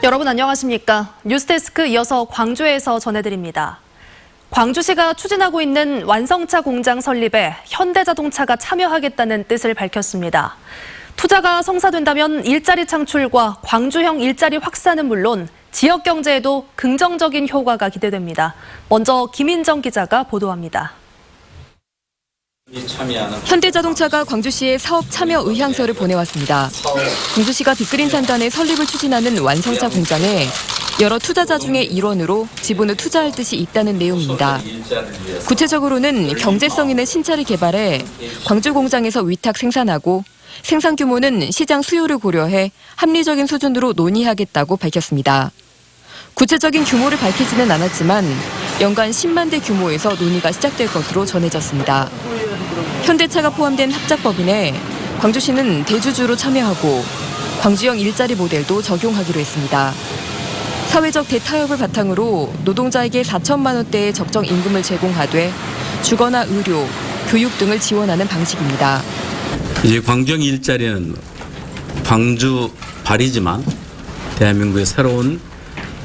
여러분 안녕하십니까? 뉴스데스크 이어서 광주에서 전해드립니다. 광주시가 추진하고 있는 완성차 공장 설립에 현대자동차가 참여하겠다는 뜻을 밝혔습니다. 투자가 성사된다면 일자리 창출과 광주형 일자리 확산은 물론 지역 경제에도 긍정적인 효과가 기대됩니다. 먼저 김인정 기자가 보도합니다. 현대자동차가 광주시에 사업 참여 의향서를 보내왔습니다. 광주시가 빅그린 산단의 설립을 추진하는 완성차 공장에 여러 투자자 중의 일원으로 지분을 투자할 뜻이 있다는 내용입니다. 구체적으로는 경제성 있는 신차를 개발해 광주 공장에서 위탁 생산하고 생산 규모는 시장 수요를 고려해 합리적인 수준으로 논의하겠다고 밝혔습니다. 구체적인 규모를 밝히지는 않았지만 연간 10만 대 규모에서 논의가 시작될 것으로 전해졌습니다. 현대차가 포함된 합작법인에 광주시는 대주주로 참여하고 광주형 일자리 모델도 적용하기로 했습니다. 사회적 대타협을 바탕으로 노동자에게 4천만 원대의 적정 임금을 제공하되 주거나 의료, 교육 등을 지원하는 방식입니다. 이제 광주형 일자리는 광주 발이지만 대한민국의 새로운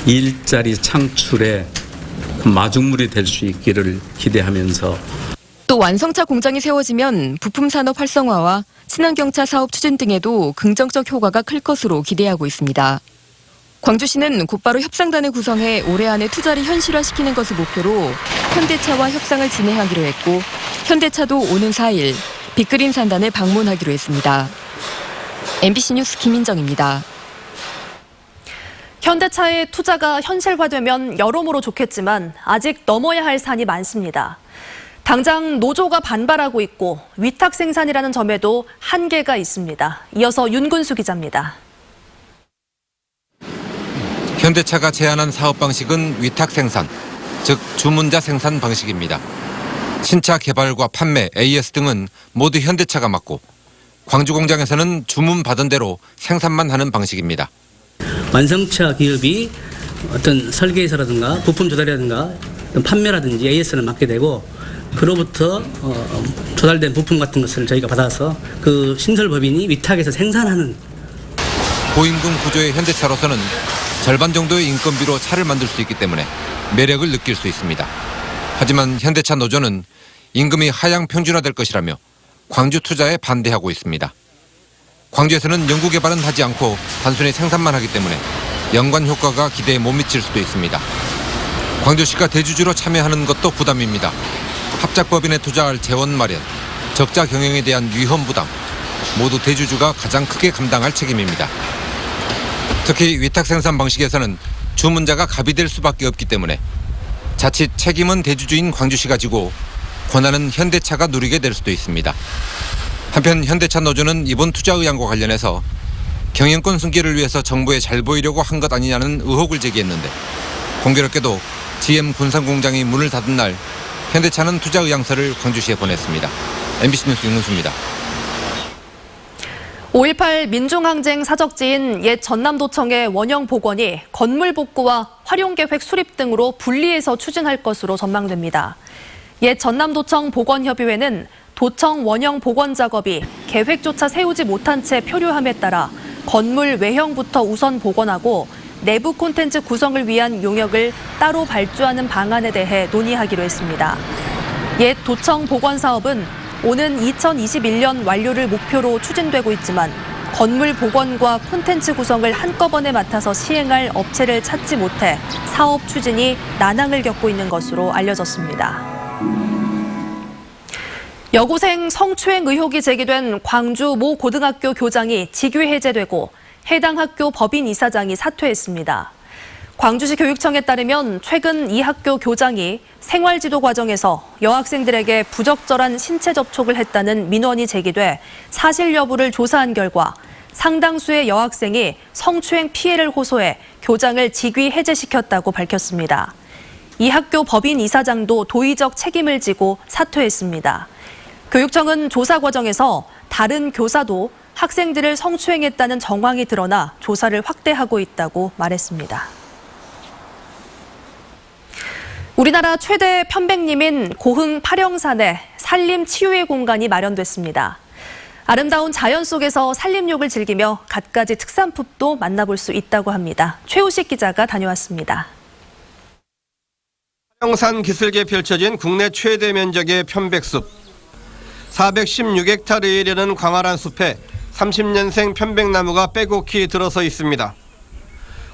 일자리 창출의 마중물이 될 수 있기를 기대하면서 또 완성차 공장이 세워지면 부품 산업 활성화와 친환경차 사업 추진 등에도 긍정적 효과가 클 것으로 기대하고 있습니다. 광주시는 곧바로 협상단을 구성해 올해 안에 투자를 현실화시키는 것을 목표로 현대차와 협상을 진행하기로 했고 현대차도 오는 4일 빅그린 산단을 방문하기로 했습니다. MBC 뉴스 김인정입니다. 현대차의 투자가 현실화되면 여러모로 좋겠지만 아직 넘어야 할 산이 많습니다. 당장 노조가 반발하고 있고 위탁 생산이라는 점에도 한계가 있습니다. 이어서 윤근수 기자입니다. 현대차가 제안한 사업 방식은 위탁 생산, 즉 주문자 생산 방식입니다. 신차 개발과 판매, AS 등은 모두 현대차가 맡고 광주 공장에서는 주문 받은 대로 생산만 하는 방식입니다. 완성차 기업이 어떤 설계에서라든가 부품 조달이라든가 판매라든지 AS를 맡게 되고 그로부터 조달된 부품 같은 것을 저희가 받아서 그 신설법인이 위탁해서 생산하는 고임금 구조의 현대차로서는 절반 정도의 인건비로 차를 만들 수 있기 때문에 매력을 느낄 수 있습니다. 하지만 현대차 노조는 임금이 하향 평준화될 것이라며 광주 투자에 반대하고 있습니다. 광주에서는 연구 개발은 하지 않고 단순히 생산만 하기 때문에 연관 효과가 기대에 못 미칠 수도 있습니다. 광주시가 대주주로 참여하는 것도 부담입니다. 합작법인에 투자할 재원 마련, 적자 경영에 대한 위험 부담, 모두 대주주가 가장 크게 감당할 책임입니다. 특히 위탁 생산 방식에서는 주문자가 갑이 될 수밖에 없기 때문에 자칫 책임은 대주주인 광주시가 지고 권한은 현대차가 누리게 될 수도 있습니다. 한편 현대차 노조는 이번 투자 의향과 관련해서 경영권 승계를 위해서 정부에 잘 보이려고 한 것 아니냐는 의혹을 제기했는데 공교롭게도 GM 군산공장이 문을 닫은 날 현대차는 투자 의향서를 광주시에 보냈습니다. MBC 뉴스 윤은수입니다. 5.18 민중항쟁 사적지인 옛 전남도청의 원형 복원이 건물 복구와 활용계획 수립 등으로 분리해서 추진할 것으로 전망됩니다. 옛 전남도청 복원협의회는 도청 원형 복원 작업이 계획조차 세우지 못한 채 표류함에 따라 건물 외형부터 우선 복원하고 내부 콘텐츠 구성을 위한 용역을 따로 발주하는 방안에 대해 논의하기로 했습니다. 옛 도청 복원 사업은 오는 2021년 완료를 목표로 추진되고 있지만 건물 복원과 콘텐츠 구성을 한꺼번에 맡아서 시행할 업체를 찾지 못해 사업 추진이 난항을 겪고 있는 것으로 알려졌습니다. 여고생 성추행 의혹이 제기된 광주 모 고등학교 교장이 직위 해제되고 해당 학교 법인 이사장이 사퇴했습니다. 광주시 교육청에 따르면 최근 이 학교 교장이 생활지도 과정에서 여학생들에게 부적절한 신체 접촉을 했다는 민원이 제기돼 사실 여부를 조사한 결과 상당수의 여학생이 성추행 피해를 호소해 교장을 직위 해제시켰다고 밝혔습니다. 이 학교 법인 이사장도 도의적 책임을 지고 사퇴했습니다. 교육청은 조사 과정에서 다른 교사도 학생들을 성추행했다는 정황이 드러나 조사를 확대하고 있다고 말했습니다. 우리나라 최대 편백림인 고흥 파령산에 산림 치유의 공간이 마련됐습니다. 아름다운 자연 속에서 산림욕을 즐기며 갖가지 특산품도 만나볼 수 있다고 합니다. 최우식 기자가 다녀왔습니다. 화령산 기슭에 펼쳐진 국내 최대 면적의 편백숲. 416헥타르에 이르는 광활한 숲에 30년생 편백나무가 빼곡히 들어서 있습니다.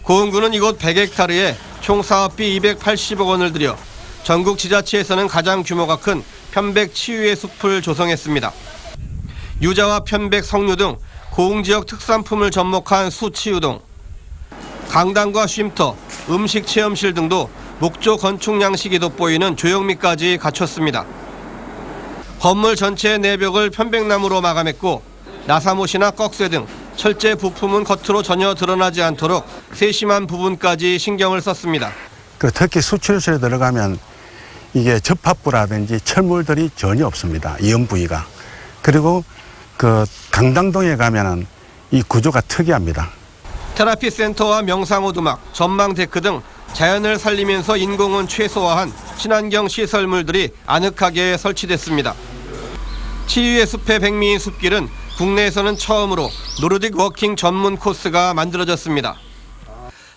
고흥군은 이곳 100헥타르에 총 사업비 280억 원을 들여 전국 지자체에서는 가장 규모가 큰 편백 치유의 숲을 조성했습니다. 유자와 편백, 석류 등 고흥 지역 특산품을 접목한 수치유동, 강당과 쉼터, 음식 체험실 등도 목조 건축 양식이 돋보이는 조형미까지 갖췄습니다. 건물 전체의 내벽을 편백나무로 마감했고 나사못이나 꺽쇠 등 철제 부품은 겉으로 전혀 드러나지 않도록 세심한 부분까지 신경을 썼습니다. 특히 수출실에 들어가면 이게 접합부라든지 철물들이 전혀 없습니다. 이연 부위가. 그리고 강당동에 가면은 이 구조가 특이합니다. 테라피 센터와 명상오두막, 전망 데크 등 자연을 살리면서 인공은 최소화한 친환경 시설물들이 아늑하게 설치됐습니다. 치유의 숲의 백미인 숲길은 국내에서는 처음으로 노르딕 워킹 전문 코스가 만들어졌습니다.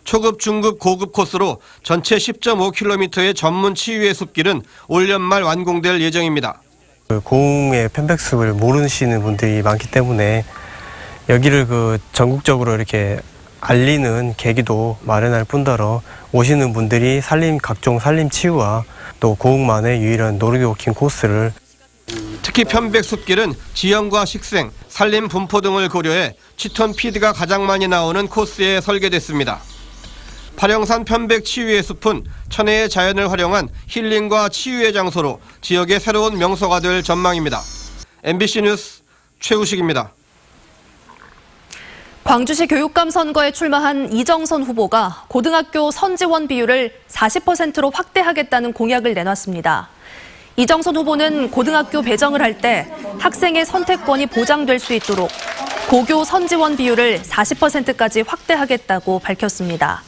초급, 중급, 고급 코스로 전체 10.5km의 전문 치유의 숲길은 올 연말 완공될 예정입니다. 고흥의 편백숲을 모르시는 분들이 많기 때문에 여기를 전국적으로 이렇게 알리는 계기도 마련할 뿐더러 오시는 분들이 각종 산림 치유와 또 고흥만의 유일한 노르딕 워킹 코스를 특히 편백숲길은 지형과 식생, 산림 분포 등을 고려해 치톤 피드가 가장 많이 나오는 코스에 설계됐습니다. 화령산 편백 치유의 숲은 천혜의 자연을 활용한 힐링과 치유의 장소로 지역의 새로운 명소가 될 전망입니다. MBC 뉴스 최우식입니다. 광주시 교육감 선거에 출마한 이정선 후보가 고등학교 선지원 비율을 40%로 확대하겠다는 공약을 내놨습니다. 이정선 후보는 고등학교 배정을 할 때 학생의 선택권이 보장될 수 있도록 고교 선지원 비율을 40%까지 확대하겠다고 밝혔습니다.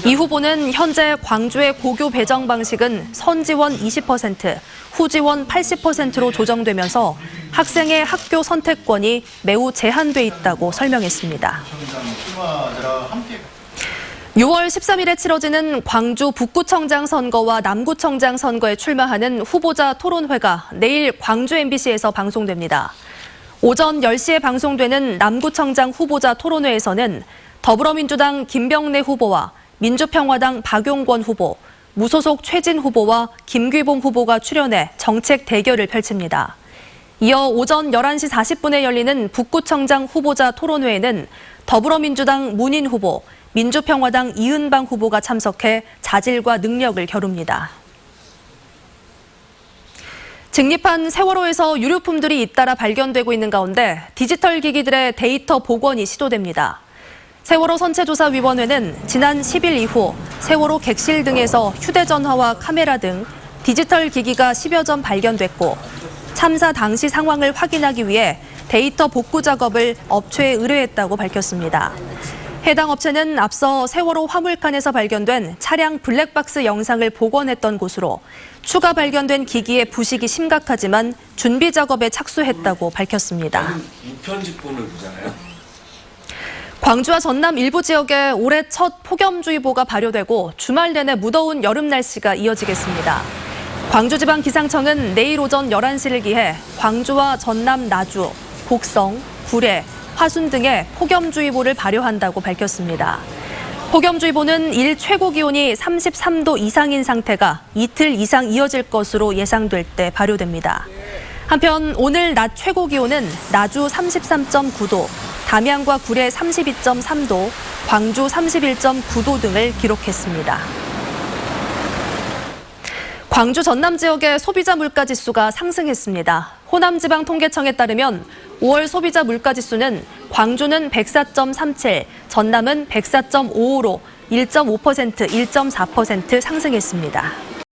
이 후보는 현재 광주의 고교 배정 방식은 선지원 20%, 후지원 80%로 조정되면서 학생의 학교 선택권이 매우 제한돼 있다고 설명했습니다. 6월 13일에 치러지는 광주 북구청장 선거와 남구청장 선거에 출마하는 후보자 토론회가 내일 광주 MBC에서 방송됩니다. 오전 10시에 방송되는 남구청장 후보자 토론회에서는 더불어민주당 김병래 후보와 민주평화당 박용권 후보, 무소속 최진 후보와 김귀봉 후보가 출연해 정책 대결을 펼칩니다. 이어 오전 11시 40분에 열리는 북구청장 후보자 토론회에는 더불어민주당 문인 후보, 민주평화당 이은방 후보가 참석해 자질과 능력을 겨룹니다. 직립한 세월호에서 유류품들이 잇따라 발견되고 있는 가운데 디지털 기기들의 데이터 복원이 시도됩니다. 세월호 선체조사위원회는 지난 10일 이후 세월호 객실 등에서 휴대전화와 카메라 등 디지털 기기가 10여 점 발견됐고 참사 당시 상황을 확인하기 위해 데이터 복구 작업을 업체에 의뢰했다고 밝혔습니다. 해당 업체는 앞서 세월호 화물칸에서 발견된 차량 블랙박스 영상을 복원했던 곳으로 추가 발견된 기기의 부식이 심각하지만 준비 작업에 착수했다고 밝혔습니다. 우편집본을 보잖아요. 광주와 전남 일부 지역에 올해 첫 폭염주의보가 발효되고 주말 내내 무더운 여름 날씨가 이어지겠습니다. 광주지방기상청은 내일 오전 11시를 기해 광주와 전남 나주, 곡성, 구례, 화순 등에 폭염주의보를 발효한다고 밝혔습니다. 폭염주의보는 일 최고 기온이 33도 이상인 상태가 이틀 이상 이어질 것으로 예상될 때 발효됩니다. 한편 오늘 낮 최고 기온은 나주 33.9도, 담양과 구례 32.3도, 광주 31.9도 등을 기록했습니다. 광주 전남 지역의 소비자 물가지수가 상승했습니다. 호남지방통계청에 따르면 5월 소비자 물가지수는 광주는 104.37, 전남은 104.55로 1.5%, 1.4% 상승했습니다.